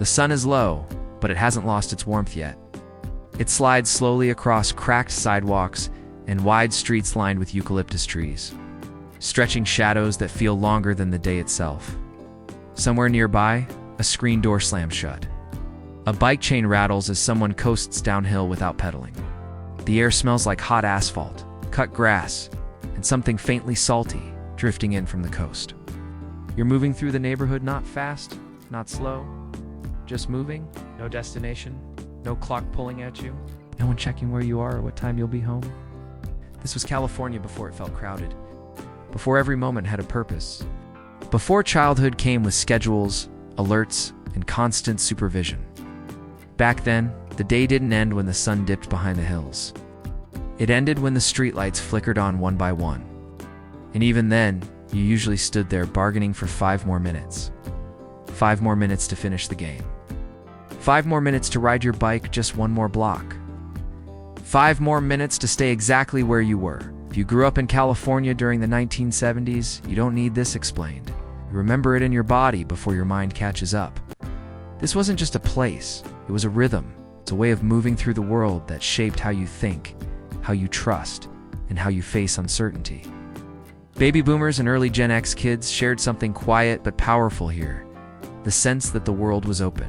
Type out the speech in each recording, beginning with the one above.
The sun is low, but it hasn't lost its warmth yet. It slides slowly across cracked sidewalks and wide streets lined with eucalyptus trees, stretching shadows that feel longer than the day itself. Somewhere nearby, a screen door slams shut. A bike chain rattles as someone coasts downhill without pedaling. The air smells like hot asphalt, cut grass, and something faintly salty drifting in from the coast. You're moving through the neighborhood, not fast, not slow, just moving, no destination, no clock pulling at you, no one checking where you are or what time you'll be home. This was California before it felt crowded, before every moment had a purpose, before childhood came with schedules, alerts, and constant supervision. Back then, the day didn't end when the sun dipped behind the hills. It ended when the streetlights flickered on one by one. And even then, you usually stood there bargaining for 5 more minutes. 5 more minutes to finish the game. 5 more minutes to ride your bike just 1 more block. 5 more minutes to stay exactly where you were. If you grew up in California during the 1970s, you don't need this explained. You remember it in your body before your mind catches up. This wasn't just a place, it was a rhythm. It's a way of moving through the world that shaped how you think, how you trust, and how you face uncertainty. Baby boomers and early Gen X kids shared something quiet but powerful here, the sense that the world was open,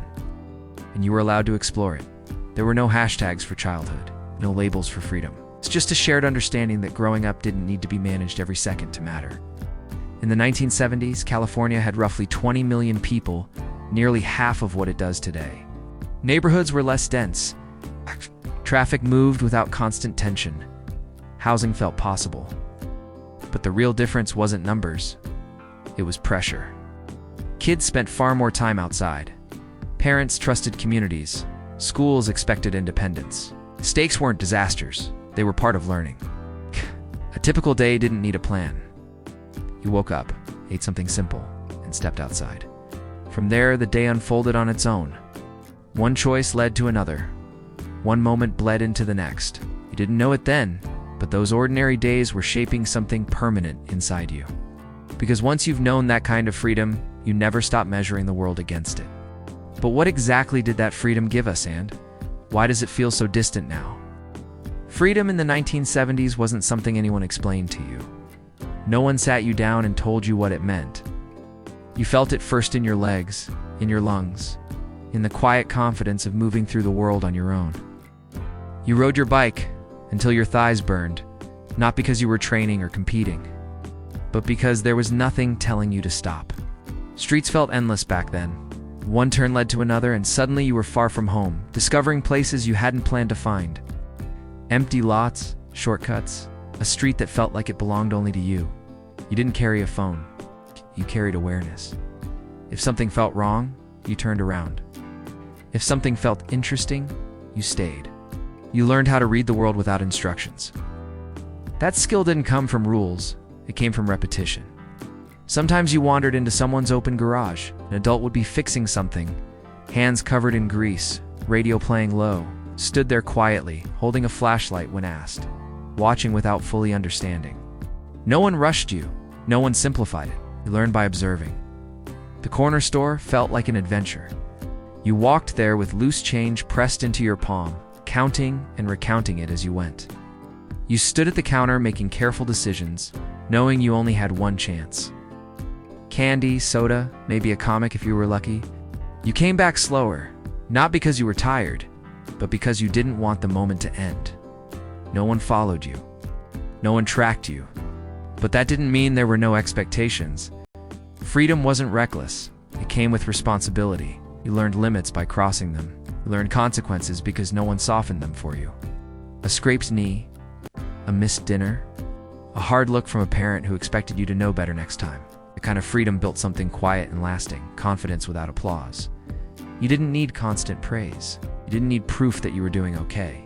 and you were allowed to explore it. There were no hashtags for childhood, no labels for freedom. It's just a shared understanding that growing up didn't need to be managed every second to matter. In the 1970s, California had roughly 20 million people, nearly half of what it does today. Neighborhoods were less dense. Traffic moved without constant tension. Housing felt possible. But the real difference wasn't numbers. It was pressure. Kids spent far more time outside. Parents trusted communities. Schools expected independence. Stakes weren't disasters. They were part of learning. A typical day didn't need a plan. You woke up, ate something simple, and stepped outside. From there, the day unfolded on its own. One choice led to another. One moment bled into the next. You didn't know it then, but those ordinary days were shaping something permanent inside you. Because once you've known that kind of freedom, you never stop measuring the world against it. But what exactly did that freedom give us, and why does it feel so distant now? Freedom in the 1970s wasn't something anyone explained to you. No one sat you down and told you what it meant. You felt it first in your legs, in your lungs, in the quiet confidence of moving through the world on your own. You rode your bike until your thighs burned, not because you were training or competing, but because there was nothing telling you to stop. Streets felt endless back then. One turn led to another, and suddenly you were far from home, discovering places you hadn't planned to find. Empty lots, shortcuts, a street that felt like it belonged only to you. You didn't carry a phone. You carried awareness. If something felt wrong, you turned around. If something felt interesting, you stayed. You learned how to read the world without instructions. That skill didn't come from rules, it came from repetition. Sometimes you wandered into someone's open garage. An adult would be fixing something, hands covered in grease, radio playing low, stood there quietly, holding a flashlight when asked, watching without fully understanding. No one rushed you, no one simplified it. You learned by observing. The corner store felt like an adventure. You walked there with loose change pressed into your palm, counting and recounting it as you went. You stood at the counter making careful decisions, knowing you only had one chance. Candy, soda, maybe a comic if you were lucky. You came back slower, not because you were tired, but because you didn't want the moment to end. No one followed you. No one tracked you. But that didn't mean there were no expectations. Freedom wasn't reckless. It came with responsibility. You learned limits by crossing them. You learned consequences because no one softened them for you. A scraped knee, a missed dinner, a hard look from a parent who expected you to know better next time. The kind of freedom built something quiet and lasting, confidence without applause. You didn't need constant praise. You didn't need proof that you were doing okay.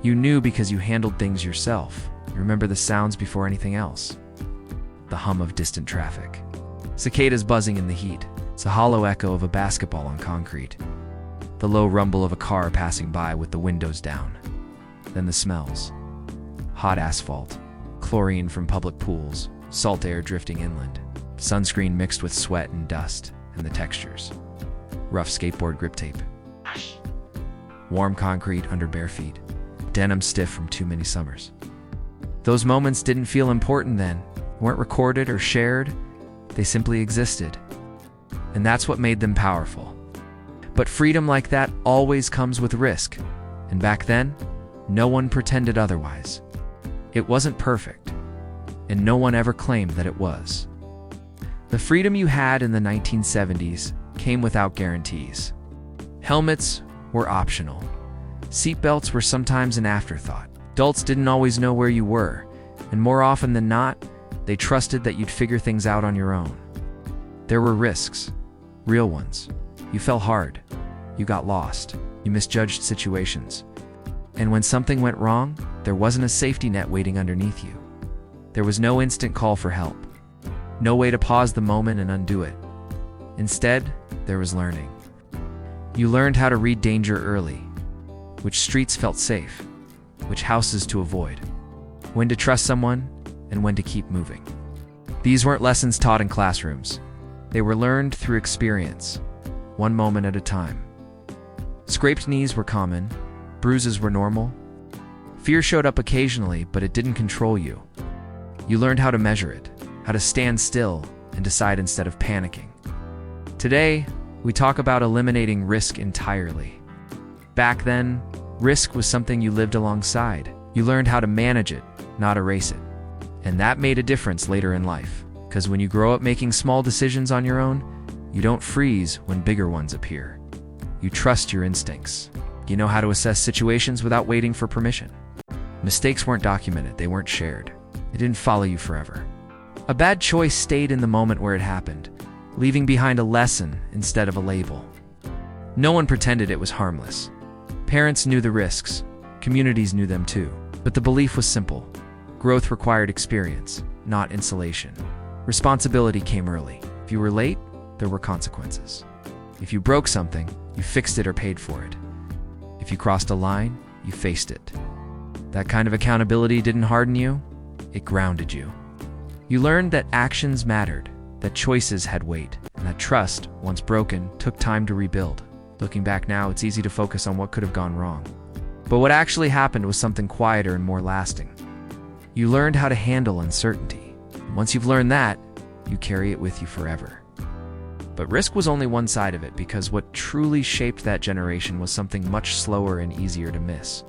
You knew because you handled things yourself. You remember the sounds before anything else. The hum of distant traffic. Cicadas buzzing in the heat. It's a hollow echo of a basketball on concrete. The low rumble of a car passing by with the windows down. Then the smells. Hot asphalt, chlorine from public pools, salt air drifting inland, sunscreen mixed with sweat and dust, and the textures. rough skateboard grip tape, warm concrete under bare feet, denim stiff from too many summers. Those moments didn't feel important then, weren't recorded or shared, they simply existed. And that's what made them powerful. But freedom like that always comes with risk, and back then, no one pretended otherwise. It wasn't perfect, and no one ever claimed that it was. The freedom you had in the 1970s came without guarantees. Helmets were optional. Seatbelts were sometimes an afterthought. Adults didn't always know where you were, and more often than not, they trusted that you'd figure things out on your own. There were risks, real ones. You fell hard. You got lost. You misjudged situations. And when something went wrong, there wasn't a safety net waiting underneath you. There was no instant call for help. No way to pause the moment and undo it. Instead, there was learning. You learned how to read danger early, which streets felt safe, which houses to avoid, when to trust someone, and when to keep moving. These weren't lessons taught in classrooms. They were learned through experience, one moment at a time. Scraped knees were common, bruises were normal. Fear showed up occasionally, but it didn't control you. You learned how to measure it, how to stand still and decide instead of panicking. Today, we talk about eliminating risk entirely. Back then, risk was something you lived alongside. You learned how to manage it, not erase it. And that made a difference later in life, because when you grow up making small decisions on your own, you don't freeze when bigger ones appear. You trust your instincts. You know how to assess situations without waiting for permission. Mistakes weren't documented, they weren't shared. They didn't follow you forever. A bad choice stayed in the moment where it happened, leaving behind a lesson instead of a label. No one pretended it was harmless. Parents knew the risks, communities knew them too, but the belief was simple. Growth required experience, not insulation. Responsibility came early. If you were late, there were consequences. If you broke something, you fixed it or paid for it. If you crossed a line, you faced it. That kind of accountability didn't harden you, it grounded you. You learned that actions mattered, that choices had weight, and that trust, once broken, took time to rebuild. Looking back now, it's easy to focus on what could have gone wrong. But what actually happened was something quieter and more lasting. You learned how to handle uncertainty. Once you've learned that, you carry it with you forever. But risk was only one side of it, because what truly shaped that generation was something much slower and easier to miss.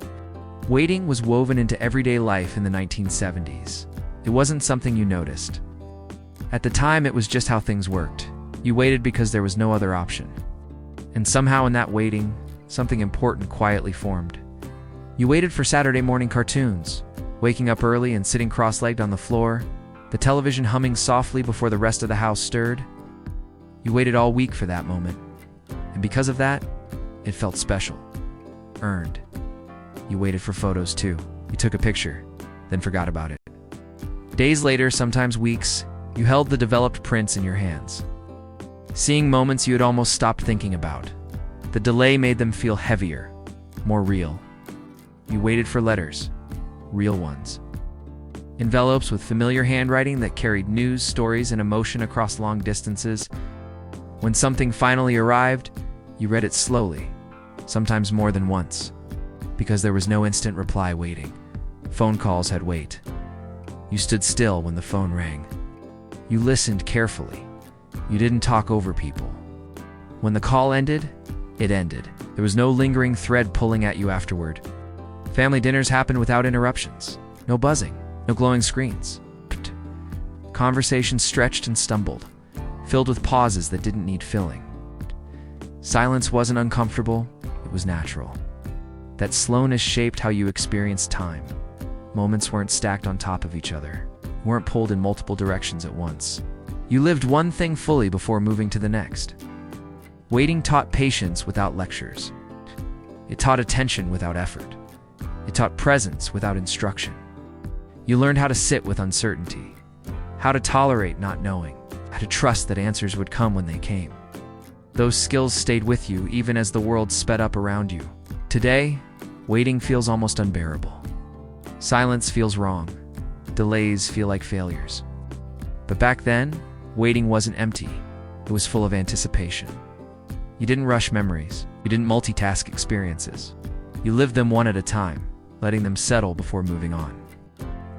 Waiting was woven into everyday life in the 1970s. It wasn't something you noticed. At the time, it was just how things worked. You waited because there was no other option. And somehow in that waiting, something important quietly formed. You waited for Saturday morning cartoons, waking up early and sitting cross-legged on the floor, the television humming softly before the rest of the house stirred. You waited all week for that moment. And because of that, it felt special. Earned. You waited for photos too. You took a picture, then forgot about it. Days later, sometimes weeks, you held the developed prints in your hands. Seeing moments you had almost stopped thinking about. The delay made them feel heavier, more real. You waited for letters, real ones. Envelopes with familiar handwriting that carried news, stories, and emotion across long distances. When something finally arrived, you read it slowly, sometimes more than once, because there was no instant reply waiting. Phone calls had weight. You stood still when the phone rang. You listened carefully. You didn't talk over people. When the call ended, it ended. There was no lingering thread pulling at you afterward. Family dinners happened without interruptions. No buzzing, no glowing screens. Conversations stretched and stumbled, filled with pauses that didn't need filling. Silence wasn't uncomfortable, it was natural. That slowness shaped how you experienced time. Moments weren't stacked on top of each other, weren't pulled in multiple directions at once. You lived one thing fully before moving to the next. Waiting taught patience without lectures. It taught attention without effort. It taught presence without instruction. You learned how to sit with uncertainty, how to tolerate not knowing, how to trust that answers would come when they came. Those skills stayed with you even as the world sped up around you. Today, waiting feels almost unbearable. Silence feels wrong. Delays feel like failures. But back then, waiting wasn't empty. It was full of anticipation. You didn't rush memories. You didn't multitask experiences. You lived them one at a time, letting them settle before moving on.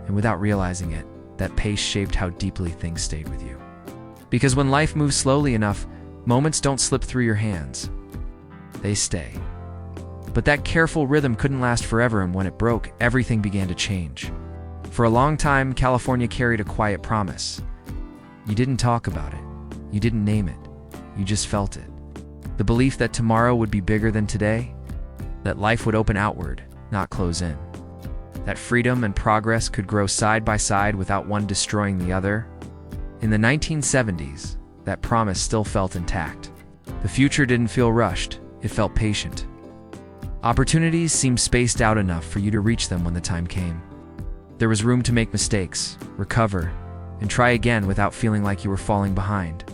And without realizing it, that pace shaped how deeply things stayed with you. Because when life moves slowly enough, moments don't slip through your hands. They stay. But that careful rhythm couldn't last forever, and when it broke, everything began to change. For a long time, California carried a quiet promise. You didn't talk about it. You didn't name it. You just felt it. The belief that tomorrow would be bigger than today, that life would open outward, not close in. That freedom and progress could grow side by side without one destroying the other. In the 1970s, that promise still felt intact. The future didn't feel rushed, it felt patient. Opportunities seemed spaced out enough for you to reach them when the time came. There was room to make mistakes, recover, and try again without feeling like you were falling behind.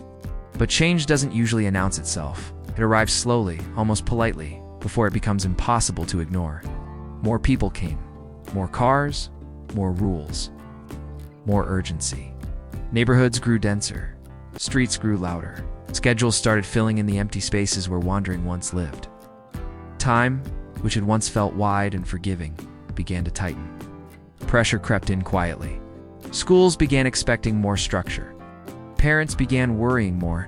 But change doesn't usually announce itself. It arrives slowly, almost politely, before it becomes impossible to ignore. More people came. More cars, more rules, more urgency. Neighborhoods grew denser. Streets grew louder. Schedules started filling in the empty spaces where wandering once lived. Time, which had once felt wide and forgiving, began to tighten. Pressure crept in quietly. Schools began expecting more structure. Parents began worrying more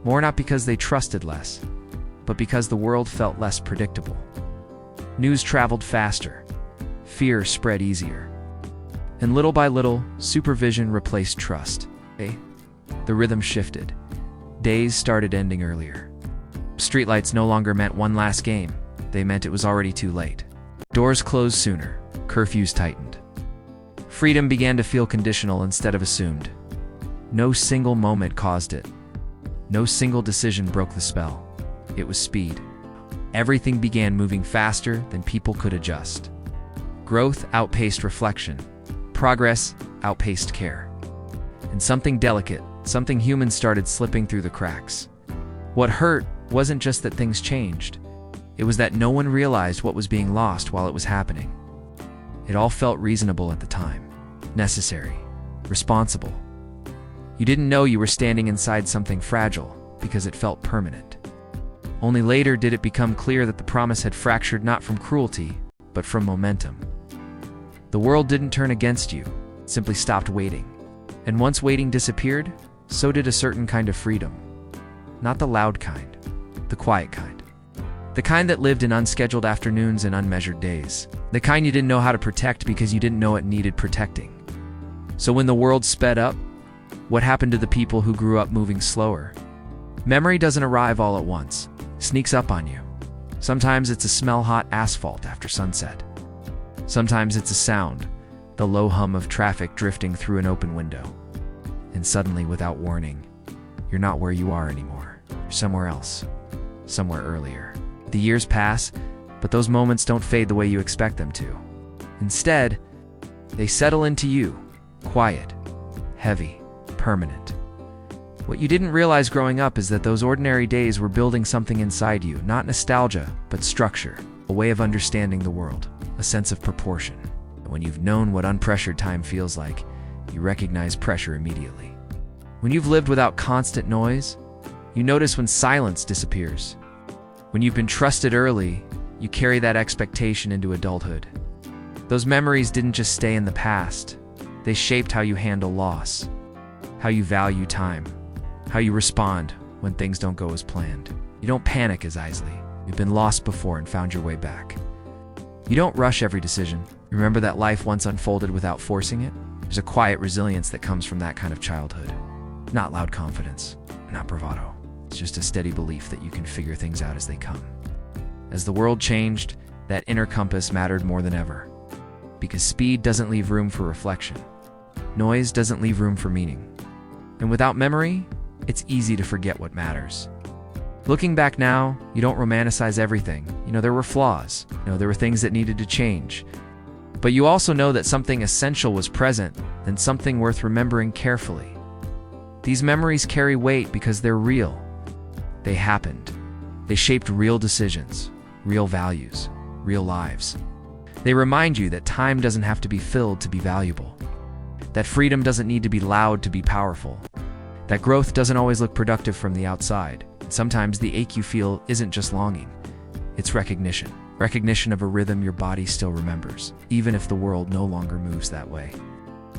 not because they trusted less, but because the world felt less predictable. News traveled faster. Fear spread easier. And little by little, supervision replaced trust. The rhythm shifted. Days started ending earlier. Streetlights no longer meant one last game. They meant it was already too late. Doors closed sooner. Curfews tightened. Freedom began to feel conditional instead of assumed. No single moment caused it. No single decision broke the spell. It was speed. Everything began moving faster than people could adjust. Growth outpaced reflection. Progress outpaced care. And something delicate, something human started slipping through the cracks. What hurt wasn't just that things changed. It was that no one realized what was being lost while it was happening. It all felt reasonable at the time. Necessary. Responsible. You didn't know you were standing inside something fragile because it felt permanent. Only later did it become clear that the promise had fractured not from cruelty, but from momentum. The world didn't turn against you, it simply stopped waiting. And once waiting disappeared, so did a certain kind of freedom. Not the loud kind, the quiet kind. The kind that lived in unscheduled afternoons and unmeasured days. The kind you didn't know how to protect because you didn't know it needed protecting. So when the world sped up, what happened to the people who grew up moving slower? Memory doesn't arrive all at once, sneaks up on you. Sometimes it's a smell-hot asphalt after sunset. Sometimes it's a sound, the low hum of traffic drifting through an open window. And suddenly, without warning, you're not where you are anymore. You're somewhere else, somewhere earlier. The years pass, but those moments don't fade the way you expect them to. Instead, they settle into you, quiet, heavy, permanent. What you didn't realize growing up is that those ordinary days were building something inside you, not nostalgia, but structure, a way of understanding the world, a sense of proportion. And when you've known what unpressured time feels like, you recognize pressure immediately. When you've lived without constant noise, you notice when silence disappears. When you've been trusted early, you carry that expectation into adulthood. Those memories didn't just stay in the past, they shaped how you handle loss, how you value time, how you respond when things don't go as planned. You don't panic as easily. You've been lost before and found your way back. You don't rush every decision. Remember that life once unfolded without forcing it? There's a quiet resilience that comes from that kind of childhood. Not loud confidence, not bravado. It's just a steady belief that you can figure things out as they come. As the world changed, that inner compass mattered more than ever. Because speed doesn't leave room for reflection. Noise doesn't leave room for meaning. And without memory, it's easy to forget what matters. Looking back now, you don't romanticize everything. There were flaws. There were things that needed to change. But you also know that something essential was present, and something worth remembering carefully. These memories carry weight because they're real. They happened. They shaped real decisions, real values, real lives. They remind you that time doesn't have to be filled to be valuable. That freedom doesn't need to be loud to be powerful. That growth doesn't always look productive from the outside. Sometimes the ache you feel isn't just longing, it's recognition. Recognition of a rhythm your body still remembers, even if the world no longer moves that way.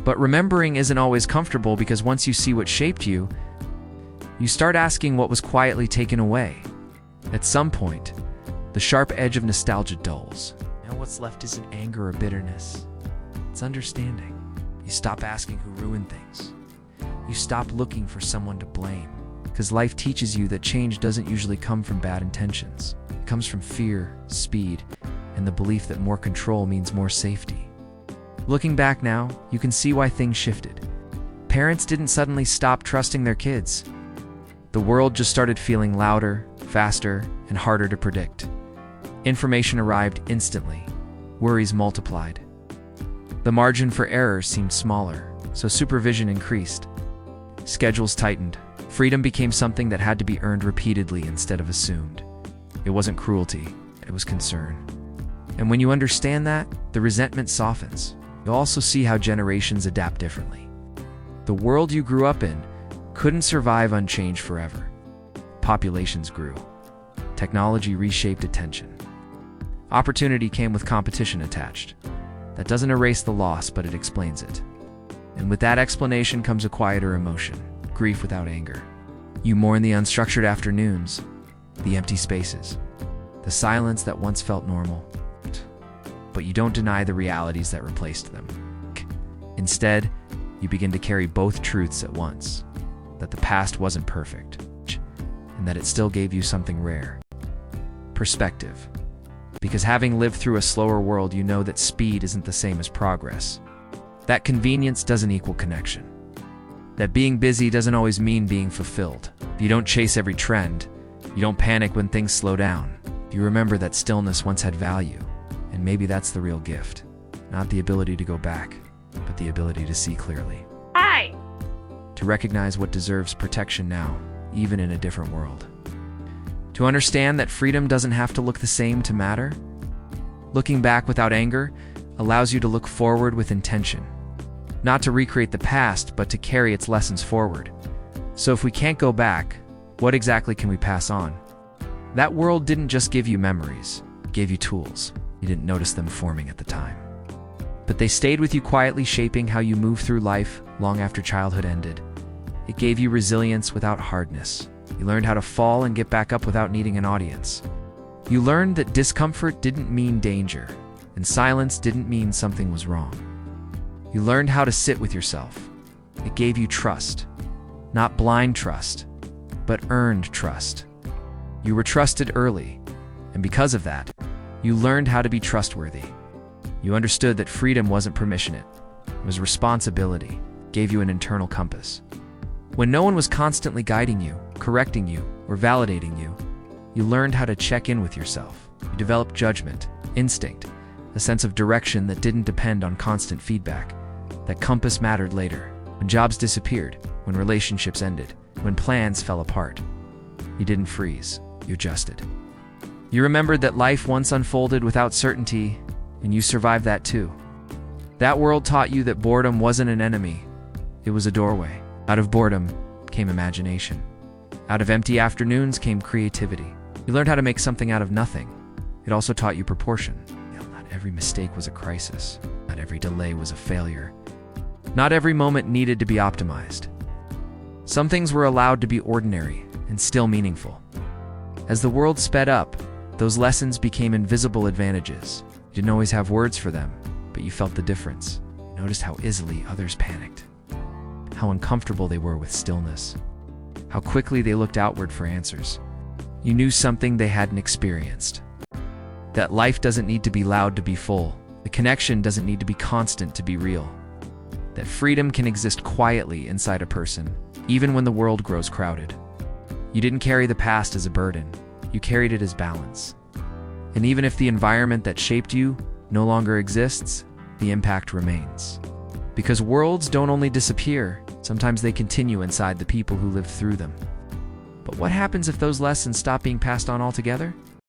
But remembering isn't always comfortable, because once you see what shaped you, you start asking what was quietly taken away. At some point, the sharp edge of nostalgia dulls. Now what's left isn't anger or bitterness. It's understanding. You stop asking who ruined things. You stop looking for someone to blame. Because life teaches you that change doesn't usually come from bad intentions. It comes from fear, speed, and the belief that more control means more safety. Looking back now, you can see why things shifted. Parents didn't suddenly stop trusting their kids. The world just started feeling louder, faster, and harder to predict. Information arrived instantly. Worries multiplied. The margin for error seemed smaller, so supervision increased. Schedules tightened. Freedom became something that had to be earned repeatedly instead of assumed. It wasn't cruelty, it was concern. And when you understand that, the resentment softens. You'll also see how generations adapt differently. The world you grew up in couldn't survive unchanged forever. Populations grew. Technology reshaped attention. Opportunity came with competition attached. That doesn't erase the loss, but it explains it. And with that explanation comes a quieter emotion. Grief without anger. You mourn the unstructured afternoons, the empty spaces, the silence that once felt normal. But you don't deny the realities that replaced them. Instead, you begin to carry both truths at once. That the past wasn't perfect, and that it still gave you something rare. Perspective. Because having lived through a slower world, you know that speed isn't the same as progress. That convenience doesn't equal connection. That being busy doesn't always mean being fulfilled. You don't chase every trend. You don't panic when things slow down. You remember that stillness once had value. And maybe that's the real gift. Not the ability to go back, but the ability to see clearly. Hi! To recognize what deserves protection now, even in a different world. To understand that freedom doesn't have to look the same to matter. Looking back without anger allows you to look forward with intention. Not to recreate the past, but to carry its lessons forward. So if we can't go back, what exactly can we pass on? That world didn't just give you memories, it gave you tools. You didn't notice them forming at the time. But they stayed with you quietly, shaping how you move through life long after childhood ended. It gave you resilience without hardness. You learned how to fall and get back up without needing an audience. You learned that discomfort didn't mean danger, and silence didn't mean something was wrong. You learned how to sit with yourself. It gave you trust. Not blind trust, but earned trust. You were trusted early, and because of that, you learned how to be trustworthy. You understood that freedom wasn't permission, it was responsibility. It gave you an internal compass. When no one was constantly guiding you, correcting you, or validating you, you learned how to check in with yourself. You developed judgment, instinct, a sense of direction that didn't depend on constant feedback. That compass mattered later, when jobs disappeared, when relationships ended, when plans fell apart. You didn't freeze, you adjusted. You remembered that life once unfolded without certainty, and you survived that too. That world taught you that boredom wasn't an enemy, it was a doorway. Out of boredom came imagination. Out of empty afternoons came creativity. You learned how to make something out of nothing. It also taught you proportion. Not every mistake was a crisis. Not every delay was a failure. Not every moment needed to be optimized. Some things were allowed to be ordinary and still meaningful. As the world sped up, those lessons became invisible advantages. You didn't always have words for them, but you felt the difference. You noticed how easily others panicked. How uncomfortable they were with stillness. How quickly they looked outward for answers. You knew something they hadn't experienced. That life doesn't need to be loud to be full. The connection doesn't need to be constant to be real. That freedom can exist quietly inside a person, even when the world grows crowded. You didn't carry the past as a burden. You carried it as balance. And even if the environment that shaped you no longer exists, the impact remains. Because worlds don't only disappear, sometimes they continue inside the people who lived through them. But what happens if those lessons stop being passed on altogether?